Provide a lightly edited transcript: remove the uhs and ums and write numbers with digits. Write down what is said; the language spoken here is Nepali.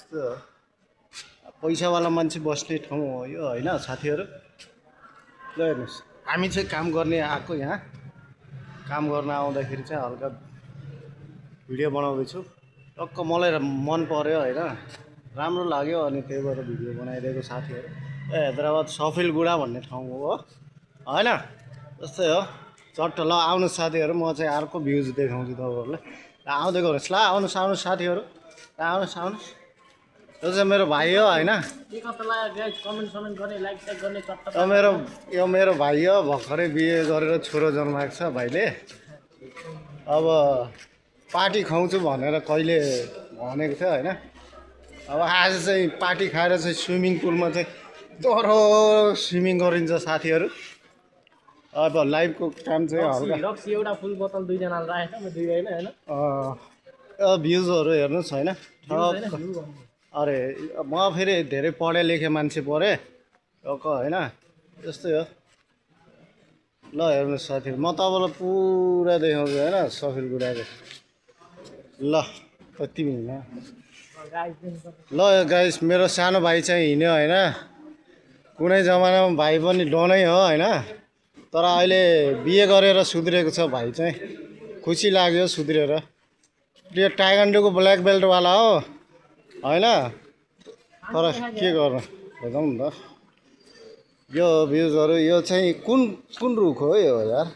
यस्तो पैसावाला मान्छे बस्ने ठाउँ हो यो होइन साथीहरू। ल हेर्नुहोस् हामी चाहिँ काम गर्ने आएको यहाँ काम गर्न आउँदाखेरि चाहिँ हल्का भिडियो बनाउँदैछु। टक्क मलाई मन पर्यो होइन राम्रो लाग्यो अनि त्यही भएर भिडियो बनाइदिएको साथीहरू। हैदराबाद सफिलगुडा भन्ने ठाउँ हो होइन जस्तै हो चट्ट। ल आउनुहोस् साथीहरू म चाहिँ अर्को भ्युज देखाउँछु तपाईँहरूलाई। आउँदै गर्नुहोस् ल आउनुहोस् आउनुहोस् साथीहरू ल आउनुहोस् आउनुहोस्। यो चाहिँ मेरो भाइ हो होइन यो मेरो भाइ हो भर्खरै बिहे गरेर छोरो जन्माएको छ भाइले। अब पार्टी खुवाउँछु भनेर कहिले भनेको थियो होइन। अब आज चाहिँ पार्टी खाएर चाहिँ स्विमिङ पुलमा चाहिँ डह्रो स्विमिङ गरिन्छ साथीहरू। अब लाइभको काम चाहिँ हल्का एउटा फुल बोतल दुईजनाले राखेको म दुई होइन भ्युजहरू हेर्नुहोस् होइन। अरे म फेरि धेरै पढे लेखे मान्छे परेँ टक्क होइन यस्तै हो। ल हेर्नुहोस् साथीहरू म तपाईँलाई पुरा देखाउँछु होइन सफिलगुडाको। ल कति मिल्छ ल गाइस मेरो सानो भाइ चाहिँ हिँड्यो होइन। कुनै जमानामा भाइ पनि डनै हो होइन तर अहिले बिहे गरेर सुध्रेको छ भाइ चाहिँ। खुसी लाग्यो सुध्रेर। यो ताइक्वान्डोको ब्ल्याक बेल्टवाला हो होइन तर के गर्नु हेरौँ नि त। यो भ्युजहरू यो चाहिँ कुन रुख हो यो यार।